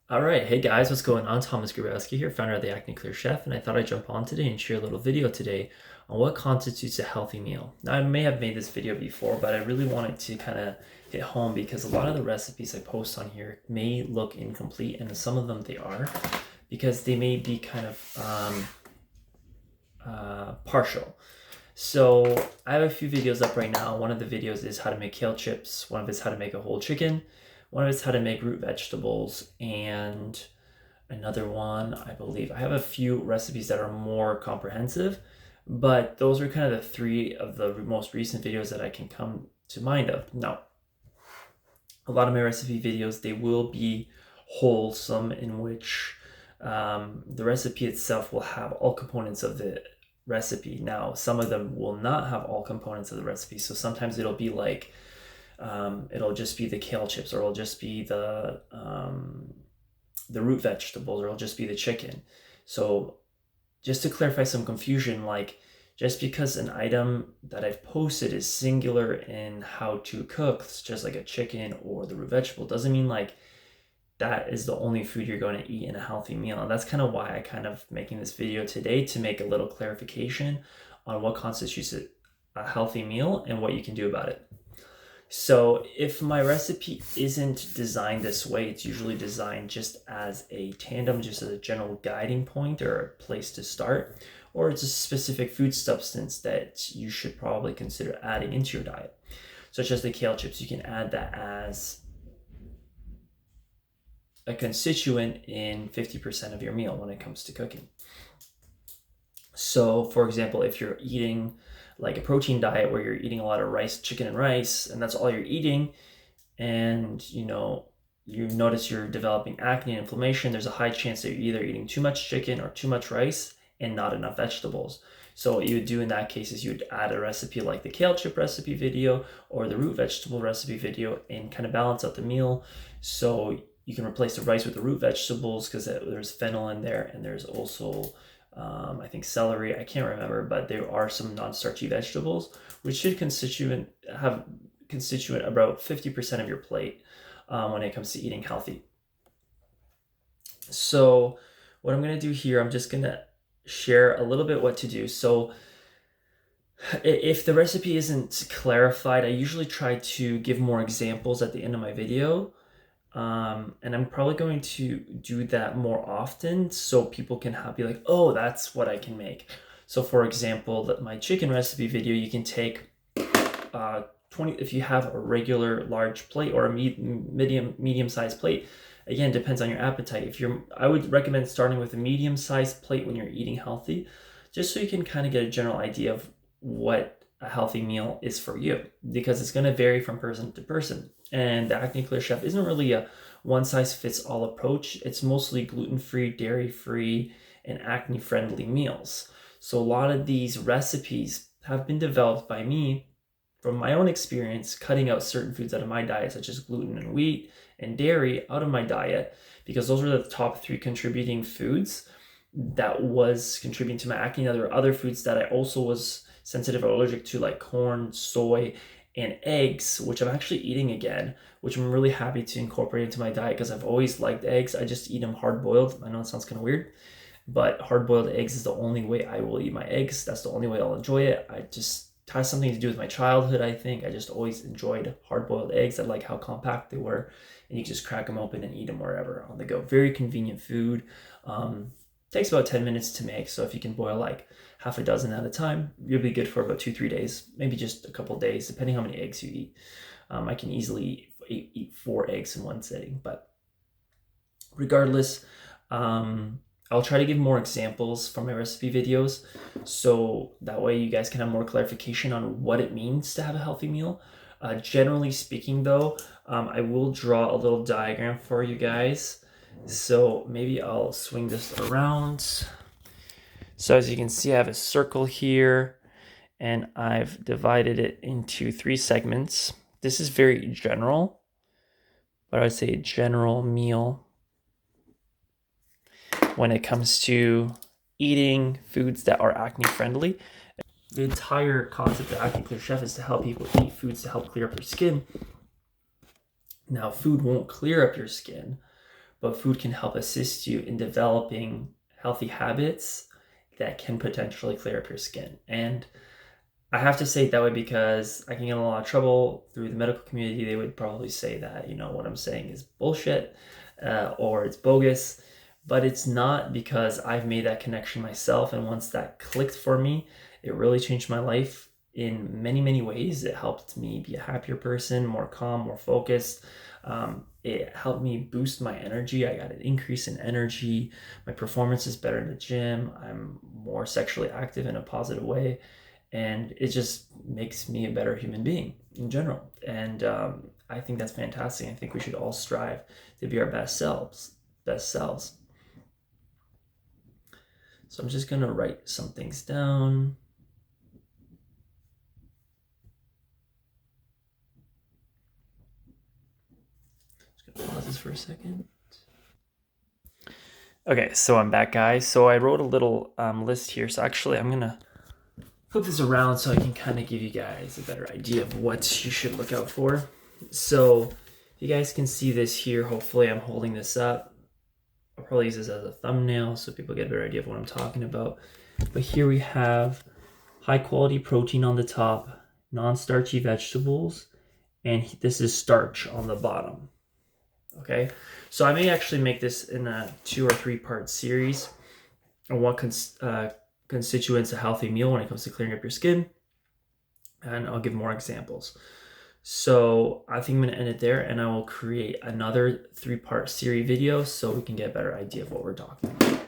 All right, hey guys, what's going on? Thomas Grabowski here, founder of the Acne Clear Chef, and I thought I'd jump on today and share a little video today on what constitutes a healthy meal. Now, I may have made this video before, but I really wanted to kind of hit home because a lot of the recipes I post on here may look incomplete, and some of them they are, because they may be kind of partial. So I have a few videos up right now. One of the videos is how to make kale chips. One of it's how to make a whole chicken. One of it's how to make root vegetables. And another one, I believe, I have a few recipes that are more comprehensive, but those are kind of the three of the most recent videos that I can come to mind of. Now, a lot of my recipe videos, they will be wholesome, in which the recipe itself will have all components of the recipe. Now, some of them will not have all components of the recipe. So sometimes it'll be like, it'll just be the kale chips, or it'll just be the root vegetables, or it'll just be the chicken. So just to clarify some confusion, like just because an item that I've posted is singular in how to cook, just like a chicken or the root vegetable, doesn't mean like that is the only food you're going to eat in a healthy meal. And that's kind of why I kind of making this video today, to make a little clarification on what constitutes a healthy meal and what you can do about it. So if my recipe isn't designed this way, it's usually designed just as a tandem, just as a general guiding point or a place to start, or it's a specific food substance that you should probably consider adding into your diet. Such as the kale chips, you can add that as a constituent in 50% of your meal when it comes to cooking. So for example, if you're eating like a protein diet where you're eating a lot of rice, chicken and rice, and that's all you're eating, and you notice you're developing acne and inflammation, there's a high chance that you're either eating too much chicken or too much rice and not enough vegetables. So what you would do in that case is you would add a recipe like the kale chip recipe video or the root vegetable recipe video and kind of balance out the meal. So you can replace the rice with the root vegetables because there's fennel in there, and there's also I think celery, I can't remember, but there are some non-starchy vegetables which should constitute about 50% of your plate when it comes to eating healthy. So what I'm going to do here, I'm just going to share a little bit what to do. So if the recipe isn't clarified, I usually try to give more examples at the end of my video. And I'm probably going to do that more often so people can be like, oh, that's what I can make. So for example, my chicken recipe video, you can take 20, if you have a regular large plate or a medium sized plate. Again, depends on your appetite. I would recommend starting with a medium sized plate when you're eating healthy, just so you can kind of get a general idea of what a healthy meal is for you, because it's going to vary from person to person. And the Acne Clear Chef isn't really a one-size-fits-all approach. It's mostly gluten-free, dairy-free, and acne-friendly meals. So a lot of these recipes have been developed by me from my own experience, cutting out certain foods out of my diet, such as gluten and wheat and dairy out of my diet, because those are the top 3 contributing foods that was contributing to my acne. Now, there were other foods that I also was sensitive or allergic to, like corn, soy, and eggs, which I'm actually eating again, which I'm really happy to incorporate into my diet because I've always liked eggs. I just eat them hard boiled. I know it sounds kind of weird, but hard boiled eggs is the only way I will eat my eggs. That's the only way I'll enjoy it. It has something to do with my childhood, I think. I just always enjoyed hard boiled eggs. I like how compact they were, and you can just crack them open and eat them wherever on the go. Very convenient food. Takes about 10 minutes to make, so if you can boil like half a dozen at a time, you'll be good for about 2-3 days, maybe just a couple days, depending how many eggs you eat. I can easily eat 4 eggs in one sitting, but regardless, I'll try to give more examples from my recipe videos, so that way you guys can have more clarification on what it means to have a healthy meal. Generally speaking though, I will draw a little diagram for you guys. So maybe I'll swing this around. So as you can see, I have a circle here, and I've divided it into 3 segments. This is very general, but I would say a general meal when it comes to eating foods that are acne friendly. The entire concept of Acne Clear Chef is to help people eat foods to help clear up their skin. Now, food won't clear up your skin, but food can help assist you in developing healthy habits that can potentially clear up your skin. And I have to say it that way because I can get in a lot of trouble through the medical community. They would probably say that, what I'm saying is bullshit, or it's bogus, but it's not, because I've made that connection myself. And once that clicked for me, it really changed my life in many, many ways. It helped me be a happier person, more calm, more focused. It helped me boost my energy. I got an increase in energy. My performance is better in the gym. I'm more sexually active in a positive way. And it just makes me a better human being in general. And I think that's fantastic. I think we should all strive to be our best selves. So I'm just gonna write some things down. Just gonna pause this for a second. Okay, so I'm back, guys. So I wrote a little list here. So actually, I'm gonna flip this around so I can kind of give you guys a better idea of what you should look out for. So you guys can see this here. Hopefully I'm holding this up. I'll probably use this as a thumbnail so people get a better idea of what I'm talking about. But here we have high quality protein on the top, non-starchy vegetables, and this is starch on the bottom. Okay, so I may actually make this in a 2 or 3 part series on what constitutes a healthy meal when it comes to clearing up your skin, and I'll give more examples. So I think I'm going to end it there, and I will create another 3 part series video so we can get a better idea of what we're talking about.